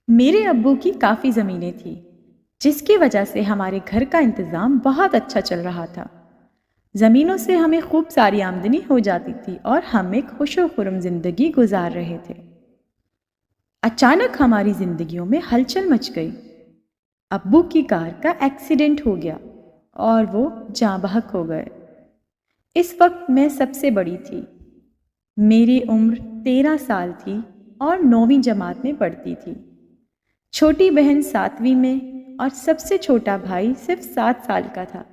میرے ابو کی کافی زمینیں تھیں، جس کی وجہ سے ہمارے گھر کا انتظام بہت اچھا چل رہا تھا۔ زمینوں سے ہمیں خوب ساری آمدنی ہو جاتی تھی اور ہم ایک خوش و خرم زندگی گزار رہے تھے۔ اچانک ہماری زندگیوں میں ہلچل مچ گئی۔ ابو کی کار کا ایکسیڈنٹ ہو گیا اور وہ جاں بحق ہو گئے۔ اس وقت میں سب سے بڑی تھی۔ میری عمر 13 سال تھی اور 9ویں جماعت میں پڑھتی تھی۔ چھوٹی بہن 7ویں میں اور سب سے چھوٹا بھائی صرف 7 سال کا تھا۔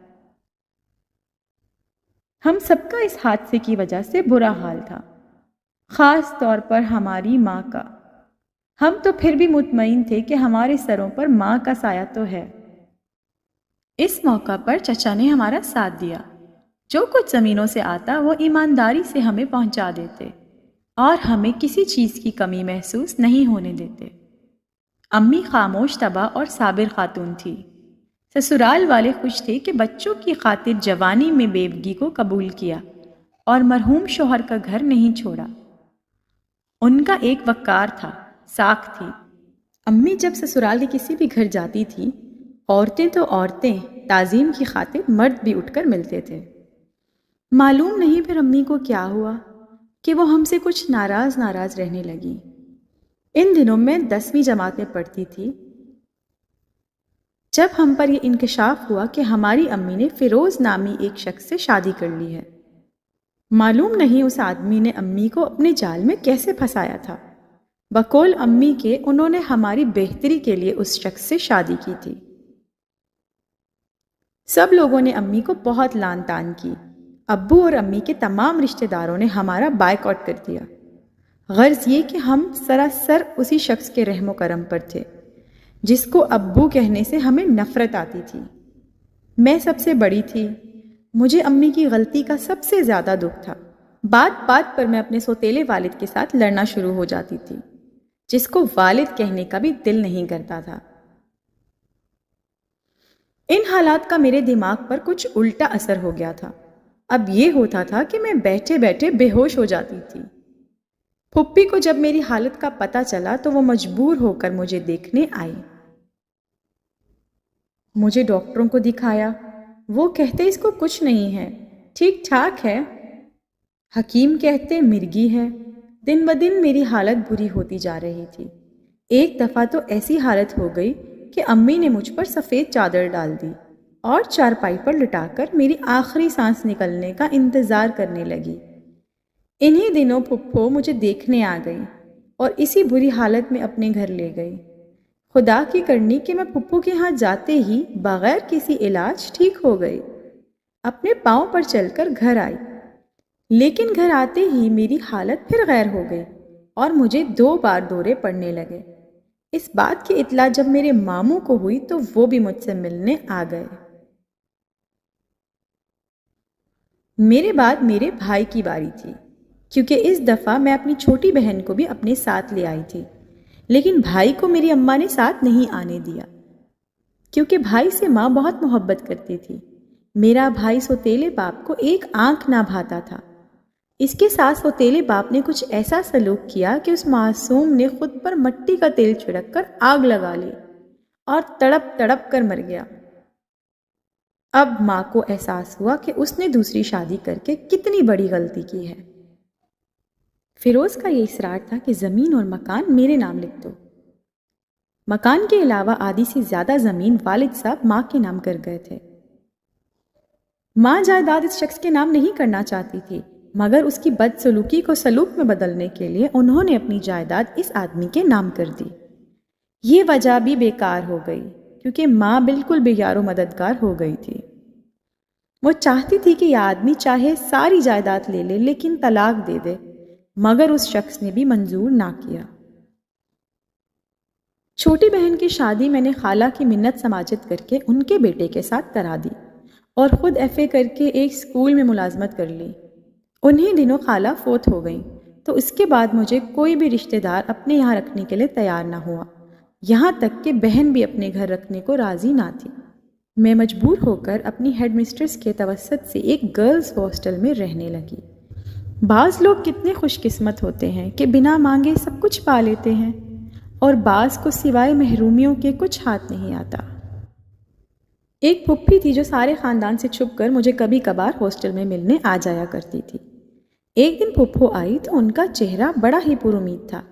ہم سب کا اس حادثے کی وجہ سے برا حال تھا، خاص طور پر ہماری ماں کا۔ ہم تو پھر بھی مطمئن تھے کہ ہمارے سروں پر ماں کا سایہ تو ہے۔ اس موقع پر چچا نے ہمارا ساتھ دیا۔ جو کچھ زمینوں سے آتا وہ ایمانداری سے ہمیں پہنچا دیتے اور ہمیں کسی چیز کی کمی محسوس نہیں ہونے دیتے۔ امی خاموش طبع اور صابر خاتون تھی۔ سسرال والے خوش تھے کہ بچوں کی خاطر جوانی میں بیوگی کو قبول کیا اور مرحوم شوہر کا گھر نہیں چھوڑا۔ ان کا ایک وقار تھا، ساکھ تھی۔ امی جب سسرال کے کسی بھی گھر جاتی تھی، عورتیں تو عورتیں، تعظیم کی خاطر مرد بھی اٹھ کر ملتے تھے۔ معلوم نہیں پھر امی کو کیا ہوا کہ وہ ہم سے کچھ ناراض رہنے لگی۔ ان دنوں میں 10ویں جماعت میں پڑھتی تھی جب ہم پر یہ انکشاف ہوا کہ ہماری امی نے فیروز نامی ایک شخص سے شادی کر لی ہے۔ معلوم نہیں اس آدمی نے امی کو اپنے جال میں کیسے پھنسایا تھا۔ بقول امی کے انہوں نے ہماری بہتری کے لیے اس شخص سے شادی کی تھی۔ سب لوگوں نے امی کو بہت لان تان کی۔ ابو اور امی کے تمام رشتہ داروں نے ہمارا بائیکاٹ کر دیا۔ غرض یہ کہ ہم سراسر اسی شخص کے رحم و کرم پر تھے جس کو ابو کہنے سے ہمیں نفرت آتی تھی۔ میں سب سے بڑی تھی۔ مجھے امی کی غلطی کا سب سے زیادہ دکھ تھا۔ بات بات پر میں اپنے سوتیلے والد کے ساتھ لڑنا شروع ہو جاتی تھی، جس کو والد کہنے کا بھی دل نہیں کرتا تھا۔ ان حالات کا میرے دماغ پر کچھ الٹا اثر ہو گیا تھا۔ اب یہ ہوتا تھا کہ میں بیٹھے بیٹھے بے ہوش ہو جاتی تھی۔ پھپھی کو جب میری حالت کا پتہ چلا تو وہ مجبور ہو کر مجھے دیکھنے آئی۔ مجھے ڈاکٹروں کو دکھایا، وہ کہتے اس کو کچھ نہیں ہے، ٹھیک ٹھاک ہے۔ حکیم کہتے مرگی ہے۔ دن بدن میری حالت بری ہوتی جا رہی تھی۔ ایک دفعہ تو ایسی حالت ہو گئی کہ امی نے مجھ پر سفید چادر ڈال دی اور چارپائی پر لٹا کر میری آخری سانس نکلنے کا انتظار کرنے لگی۔ انہی دنوں پھپھو مجھے دیکھنے آ گئی اور اسی بری حالت میں اپنے گھر لے گئی۔ خدا کی کرنی کہ میں پھپھو کے ہاں جاتے ہی بغیر کسی علاج ٹھیک ہو گئی، اپنے پاؤں پر چل کر گھر آئی۔ لیکن گھر آتے ہی میری حالت پھر غیر ہو گئی اور مجھے 2 بار دورے پڑنے لگے۔ اس بات کی اطلاع جب میرے ماموں کو ہوئی تو وہ بھی مجھ سے ملنے آ گئے۔ میرے بعد میرے بھائی کی باری تھی، کیونکہ اس دفعہ میں اپنی چھوٹی بہن کو بھی اپنے ساتھ لے آئی تھی۔ لیکن بھائی کو میری اماں نے ساتھ نہیں آنے دیا، کیونکہ بھائی سے ماں بہت محبت کرتی تھی۔ میرا بھائی سوتیلے باپ کو ایک آنکھ نہ بھاتا تھا۔ اس کے ساتھ سوتیلے باپ نے کچھ ایسا سلوک کیا کہ اس معصوم نے خود پر مٹی کا تیل چھڑک کر آگ لگا لی اور تڑپ تڑپ کر مر گیا۔ اب ماں کو احساس ہوا کہ اس نے دوسری شادی کر کے کتنی بڑی غلطی کی ہے۔ فیروز کا یہ اصرار تھا کہ زمین اور مکان میرے نام لکھ دو۔ مکان کے علاوہ آدھی سے زیادہ زمین والد صاحب ماں کے نام کر گئے تھے۔ ماں جائیداد اس شخص کے نام نہیں کرنا چاہتی تھی، مگر اس کی بدسلوکی کو سلوک میں بدلنے کے لیے انہوں نے اپنی جائیداد اس آدمی کے نام کر دی۔ یہ وجہ بھی بیکار ہو گئی کیونکہ ماں بالکل بے یار و مددگار ہو گئی تھی۔ وہ چاہتی تھی کہ یہ آدمی چاہے ساری جائیداد لے لے لیکن طلاق دے دے، مگر اس شخص نے بھی منظور نہ کیا۔ چھوٹی بہن کی شادی میں نے خالہ کی منت سماجت کر کے ان کے بیٹے کے ساتھ کرا دی اور خود ایف اے کر کے ایک اسکول میں ملازمت کر لی۔ انہی دنوں خالہ فوت ہو گئیں تو اس کے بعد مجھے کوئی بھی رشتہ دار اپنے یہاں رکھنے کے لیے تیار نہ ہوا، یہاں تک کہ بہن بھی اپنے گھر رکھنے کو راضی نہ تھی۔ میں مجبور ہو کر اپنی ہیڈ مسٹرس کے توسط سے ایک گرلز ہاسٹل میں رہنے لگی۔ بعض لوگ کتنے خوش قسمت ہوتے ہیں کہ بنا مانگے سب کچھ پا لیتے ہیں۔ اور بعض کو سوائے محرومیوں کے کچھ ہاتھ نہیں آتا۔ ایک پھپھی تھی جو سارے خاندان سے چھپ کر مجھے کبھی کبھار ہاسٹل میں ملنے آ جایا کرتی تھی۔ ایک دن پھپھو آئی تو ان کا چہرہ بڑا ہی پر امید تھا۔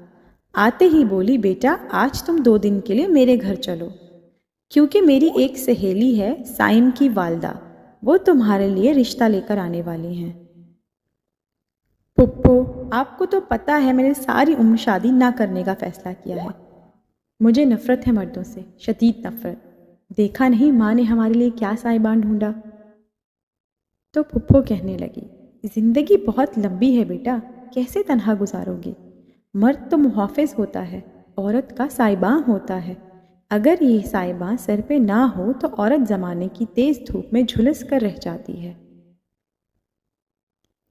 آتے ہی بولی، بیٹا آج تم 2 دن کے لیے میرے گھر چلو، کیونکہ میری ایک سہیلی ہے سائم کی والدہ، وہ تمہارے لیے رشتہ لے کر آنے والی ہیں۔ پھپھو، آپ کو تو پتہ ہے میں نے ساری عمر شادی نہ کرنے کا فیصلہ کیا ہے۔ مجھے نفرت ہے مردوں سے، شدید نفرت۔ دیکھا نہیں ماں نے ہمارے لیے کیا سائبان ڈھونڈا؟ تو پھپھو کہنے لگی، زندگی بہت لمبی ہے بیٹا، کیسے تنہا گزارو گی؟ مرد تو محافظ ہوتا ہے، عورت کا سائباں ہوتا ہے۔ اگر یہ سائباں سر پہ نہ ہو تو عورت زمانے کی تیز دھوپ میں جھلس کر رہ جاتی ہے۔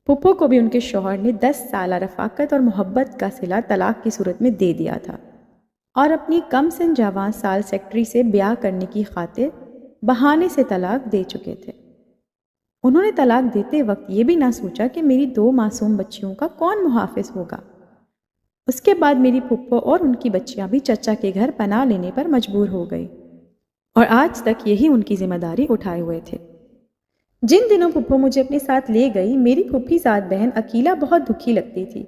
پھپھو کو بھی ان کے شوہر نے 10 سالہ رفاقت اور محبت کا صلہ طلاق کی صورت میں دے دیا تھا، اور اپنی کم سن جوان سال سیکٹری سے بیاہ کرنے کی خاطر بہانے سے طلاق دے چکے تھے۔ انہوں نے طلاق دیتے وقت یہ بھی نہ سوچا کہ میری 2 معصوم بچیوں کا کون محافظ ہوگا۔ اس کے بعد میری پھپھو اور ان کی بچیاں بھی چچا کے گھر پناہ لینے پر مجبور ہو گئی، اور آج تک یہی ان کی ذمہ داری اٹھائے ہوئے تھے۔ جن دنوں پھپھو مجھے اپنے ساتھ لے گئی، میری پھپھی زاد بہن عقیلہ بہت دکھی لگتی تھی۔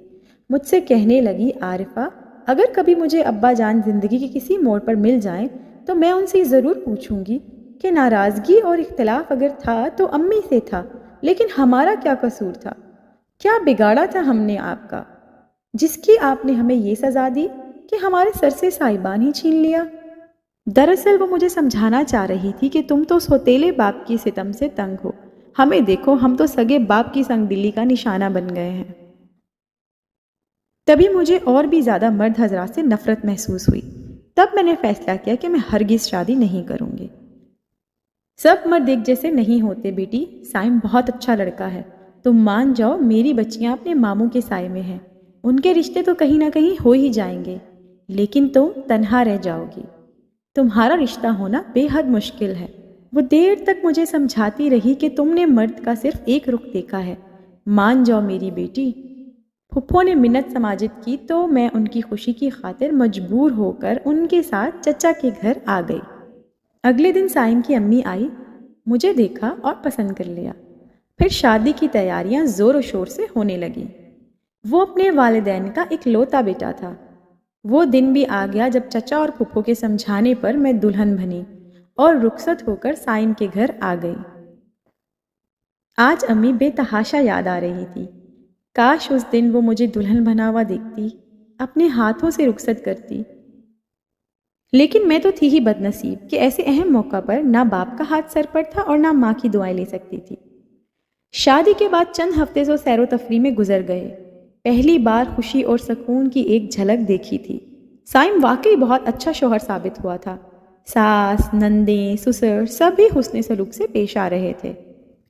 مجھ سے کہنے لگی، عارفہ اگر کبھی مجھے ابا جان زندگی کے کسی موڑ پر مل جائیں تو میں ان سے ضرور پوچھوں گی کہ ناراضگی اور اختلاف اگر تھا تو امی سے تھا، لیکن ہمارا کیا قصور تھا؟ کیا بگاڑا تھا ہم نے آپ کا، جس کی آپ نے ہمیں یہ سزا دی کہ ہمارے سر سے سائبان ہی چھین لیا؟ دراصل وہ مجھے سمجھانا چاہ رہی تھی کہ تم تو سوتیلے باپ کی ستم سے تنگ ہو، ہمیں دیکھو ہم تو سگے باپ کی سنگ دلی کا نشانہ بن گئے ہیں۔ تبھی مجھے اور بھی زیادہ مرد حضرات سے نفرت محسوس ہوئی۔ تب میں نے فیصلہ کیا کہ میں ہرگز شادی نہیں کروں گی۔ سب مرد ایک جیسے نہیں ہوتے بیٹی، سائم بہت اچھا لڑکا ہے، تم مان جاؤ میری بچیاں اپنے ماموں کے سائے میں ہیں، ان کے رشتے تو کہیں نہ کہیں ہو ہی جائیں گے، لیکن تم تنہا رہ جاؤ گی، تمہارا رشتہ ہونا بے حد مشکل ہے۔ وہ دیر تک مجھے سمجھاتی رہی کہ تم نے مرد کا صرف ایک رخ دیکھا ہے، مان جاؤ میری بیٹی۔ پھپھو نے منت سماجت کی تو میں ان کی خوشی کی خاطر مجبور ہو کر ان کے ساتھ چچا کے گھر آ گئی۔ اگلے دن سائم کی امی آئی، مجھے دیکھا اور پسند کر لیا۔ پھر شادی کی تیاریاں زور و شور سے ہونے لگیں۔ وہ اپنے والدین کا اکلوتا بیٹا تھا۔ وہ دن بھی آ گیا جب چچا اور پھپھو کے سمجھانے پر میں دلہن بنی اور رخصت ہو کر سائم کے گھر آ گئی۔ آج امی بے تحاشا یاد آ رہی تھی۔ کاش اس دن وہ مجھے دلہن بنا ہوا دیکھتی، اپنے ہاتھوں سے رخصت کرتی۔ لیکن میں تو تھی ہی بد نصیب کہ ایسے اہم موقع پر نہ باپ کا ہاتھ سر پر تھا اور نہ ماں کی دعائیں لے سکتی تھی۔ شادی کے بعد چند ہفتے تو سیر و تفریح میں گزر گئے۔ پہلی بار خوشی اور سکون کی ایک جھلک دیکھی تھی۔ سائم واقعی بہت اچھا شوہر ثابت ہوا تھا۔ ساس، نندیں، سسر سب بھی حسن سلوک سے پیش آ رہے تھے۔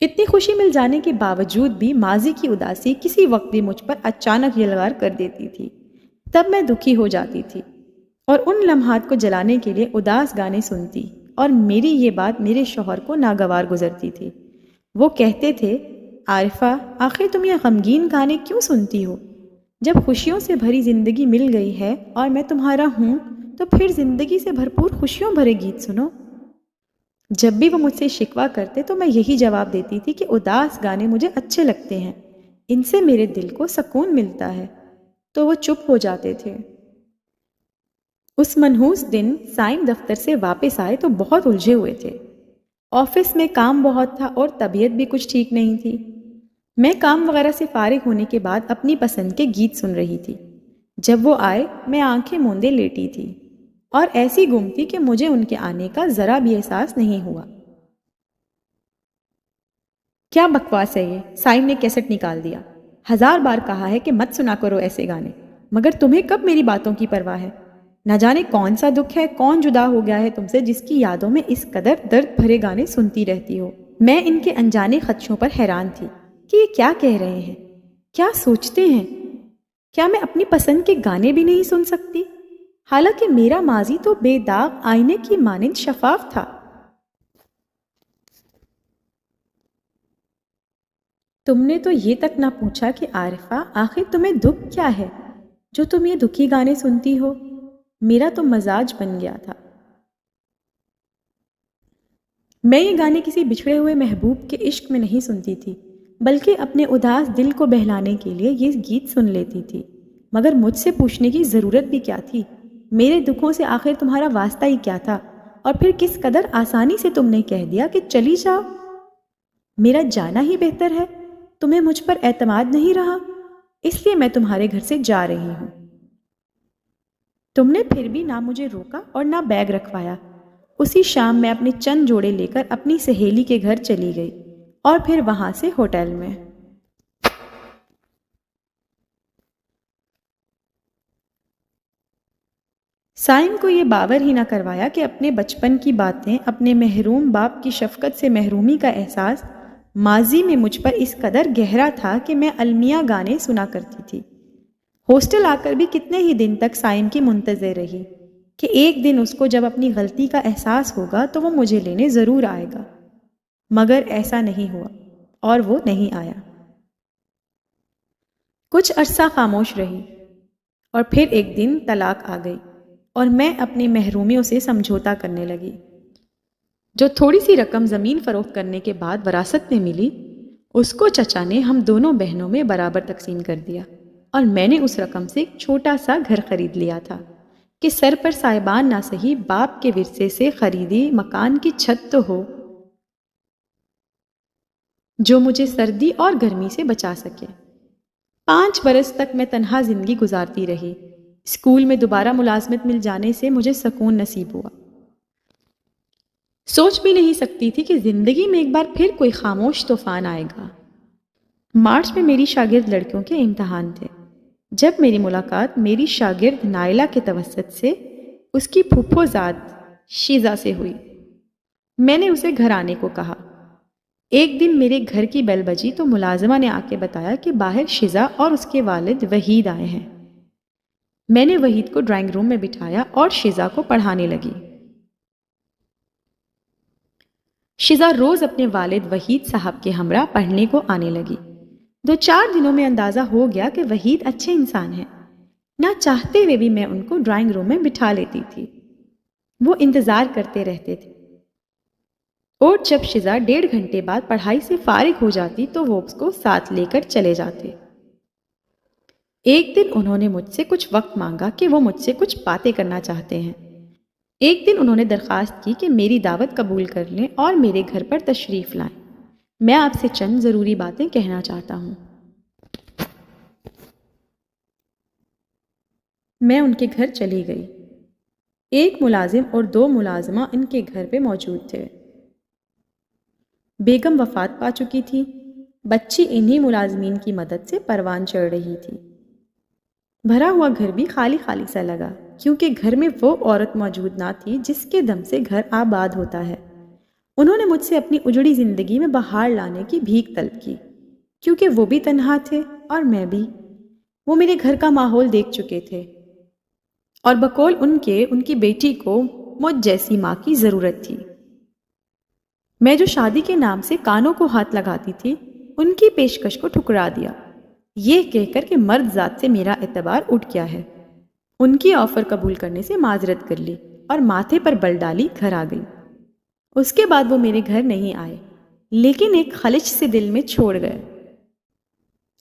اتنی خوشی مل جانے کے باوجود بھی ماضی کی اداسی کسی وقت بھی مجھ پر اچانک یلغار کر دیتی تھی۔ تب میں دکھی ہو جاتی تھی اور ان لمحات کو جلانے کے لیے اداس گانے سنتی، اور میری یہ بات میرے شوہر کو ناگوار گزرتی تھی۔ وہ کہتے تھے، عارفہ آخر تم یہ غمگین گانے کیوں سنتی ہو؟ جب خوشیوں سے بھری زندگی مل گئی ہے اور میں تمہارا ہوں تو پھر زندگی سے بھرپور خوشیوں بھرے گیت سنو۔ جب بھی وہ مجھ سے شکوہ کرتے تو میں یہی جواب دیتی تھی کہ اداس گانے مجھے اچھے لگتے ہیں، ان سے میرے دل کو سکون ملتا ہے، تو وہ چپ ہو جاتے تھے۔ اس منحوس دن سائم دفتر سے واپس آئے تو بہت الجھے ہوئے تھے۔ آفس میں کام بہت تھا اور طبیعت بھی کچھ ٹھیک نہیں تھی۔ میں کام وغیرہ سے فارغ ہونے کے بعد اپنی پسند کے گیت سن رہی تھی۔ جب وہ آئے میں آنکھیں موندے لیٹی تھی اور ایسی گم تھی کہ مجھے ان کے آنے کا ذرا بھی احساس نہیں ہوا۔ کیا بکواس ہے یہ؟ سائم نے کیسٹ نکال دیا۔ 1000 بار کہا ہے کہ مت سنا کرو ایسے گانے، مگر تمہیں کب میری باتوں کی پرواہ ہے؟ نہ جانے کون سا دکھ ہے، کون جدا ہو گیا ہے تم سے جس کی یادوں میں اس قدر درد بھرے گانے سنتی رہتی ہو؟ میں ان کے انجانے خدشوں پر حیران تھی کہ یہ کیا کہہ رہے ہیں، کیا سوچتے ہیں؟ کیا میں اپنی پسند کے گانے بھی نہیں سن سکتی؟ حالانکہ میرا ماضی تو بے داغ آئینے کی مانند شفاف تھا۔ تم نے تو یہ تک نہ پوچھا کہ عارفہ آخر تمہیں دکھ کیا ہے جو تم یہ دکھی گانے سنتی ہو؟ میرا تو مزاج بن گیا تھا۔ میں یہ گانے کسی بچھڑے ہوئے محبوب کے عشق میں نہیں سنتی تھی، بلکہ اپنے اداس دل کو بہلانے کے لیے یہ گیت سن لیتی تھی۔ مگر مجھ سے پوچھنے کی ضرورت بھی کیا تھی؟ میرے دکھوں سے آخر تمہارا واسطہ ہی کیا تھا؟ اور پھر کس قدر آسانی سے تم نے کہہ دیا کہ چلی جاؤ۔ میرا جانا ہی بہتر ہے، تمہیں مجھ پر اعتماد نہیں رہا، اس لیے میں تمہارے گھر سے جا رہی ہوں۔ تم نے پھر بھی نہ مجھے روکا اور نہ بیگ رکھوایا۔ اسی شام میں اپنے چند جوڑے لے کر اپنی سہیلی کے گھر چلی گئی اور پھر وہاں سے ہوٹل میں۔ سائم کو یہ باور ہی نہ کروایا کہ اپنے بچپن کی باتیں، اپنے محروم باپ کی شفقت سے محرومی کا احساس ماضی میں مجھ پر اس قدر گہرا تھا کہ میں المیہ گانے سنا کرتی تھی۔ ہاسٹل آ کر بھی کتنے ہی دن تک سائم کی منتظر رہی کہ ایک دن اس کو جب اپنی غلطی کا احساس ہوگا تو وہ مجھے لینے ضرور آئے گا، مگر ایسا نہیں ہوا اور وہ نہیں آیا۔ کچھ عرصہ خاموش رہی اور پھر ایک دن طلاق آ گئی اور میں اپنی محرومیوں سے سمجھوتا کرنے لگی۔ جو تھوڑی سی رقم زمین فروخت کرنے کے بعد وراثت میں ملی، اس کو چچا نے ہم دونوں بہنوں میں برابر تقسیم کر دیا اور میں نے اس رقم سے ایک چھوٹا سا گھر خرید لیا تھا کہ سر پر سائبان نہ سہی باپ کے ورثے سے خریدی مکان کی چھت تو ہو جو مجھے سردی اور گرمی سے بچا سکے۔ 5 برس تک میں تنہا زندگی گزارتی رہی۔ اسکول میں دوبارہ ملازمت مل جانے سے مجھے سکون نصیب ہوا۔ سوچ بھی نہیں سکتی تھی کہ زندگی میں ایک بار پھر کوئی خاموش طوفان آئے گا۔ مارچ میں میری شاگرد لڑکیوں کے امتحان تھے، جب میری ملاقات میری شاگرد نائلہ کے توسط سے اس کی پھوپھو زاد شیزا سے ہوئی۔ میں نے اسے گھر آنے کو کہا۔ ایک دن میرے گھر کی بیل بجی تو ملازمہ نے آ کے بتایا کہ باہر شیزا اور اس کے والد وحید آئے ہیں۔ میں نے وحید کو ڈرائنگ روم میں بٹھایا اور شیزا کو پڑھانے لگی۔ شیزا روز اپنے والد وحید صاحب کے ہمراہ پڑھنے کو آنے لگی۔ 2-4 دنوں میں اندازہ ہو گیا کہ وحید اچھے انسان ہیں۔ نہ چاہتے ہوئے بھی میں ان کو ڈرائنگ روم میں بٹھا لیتی تھی۔ وہ انتظار کرتے رہتے تھے اور جب شیزا 1.5 گھنٹے بعد پڑھائی سے فارغ ہو جاتی تو وہ اس کو ساتھ لے کر چلے جاتے۔ ایک دن انہوں نے مجھ سے کچھ وقت مانگا کہ وہ مجھ سے کچھ باتیں کرنا چاہتے ہیں۔ ایک دن انہوں نے درخواست کی کہ میری دعوت قبول کر لیں اور میرے گھر پر تشریف لائیں۔ میں آپ سے چند ضروری باتیں کہنا چاہتا ہوں۔ میں ان کے گھر چلی گئی۔ ایک ملازم اور 2 ملازمہ ان کے گھر پہ موجود تھے۔ بیگم وفات پا چکی تھی۔ بچی انہی ملازمین کی مدد سے پروان چڑھ رہی تھی۔ بھرا ہوا گھر بھی خالی خالی سا لگا، کیونکہ گھر میں وہ عورت موجود نہ تھی جس کے دم سے گھر آباد ہوتا ہے۔ انہوں نے مجھ سے اپنی اجڑی زندگی میں بہار لانے کی بھیک طلب کی، کیونکہ وہ بھی تنہا تھے اور میں بھی۔ وہ میرے گھر کا ماحول دیکھ چکے تھے اور بقول ان کی بیٹی کو مجھ جیسی ماں کی ضرورت تھی۔ میں جو شادی کے نام سے کانوں کو ہاتھ لگاتی تھی، ان کی پیشکش کو ٹھکرا دیا، یہ کہہ کر کہ مرد ذات سے میرا اعتبار اٹھ گیا ہے۔ ان کی آفر قبول کرنے سے معذرت کر لی اور ماتھے پر بل ڈالی گھر آ گئی۔ اس کے بعد وہ میرے گھر نہیں آئے، لیکن ایک خلش سے دل میں چھوڑ گئے۔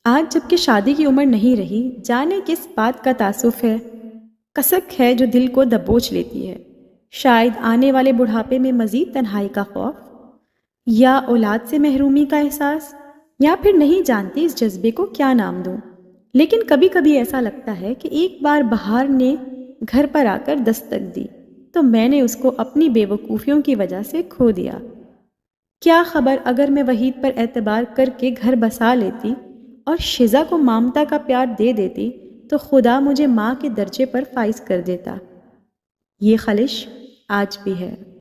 آج جب کہ شادی کی عمر نہیں رہی، جانے کس بات کا تاسف ہے، کسک ہے جو دل کو دبوچ لیتی ہے۔ شاید آنے والے بڑھاپے میں مزید تنہائی کا خوف، یا اولاد سے محرومی کا احساس، یا پھر نہیں جانتی اس جذبے کو کیا نام دوں۔ لیکن کبھی کبھی ایسا لگتا ہے کہ ایک بار بہار نے گھر پر آ کر دستک دی تو میں نے اس کو اپنی بے وقوفیوں کی وجہ سے کھو دیا۔ کیا خبر اگر میں وحید پر اعتبار کر کے گھر بسا لیتی اور شیزا کو مامتا کا پیار دے دیتی تو خدا مجھے ماں کے درجے پر فائز کر دیتا۔ یہ خلش آج بھی ہے۔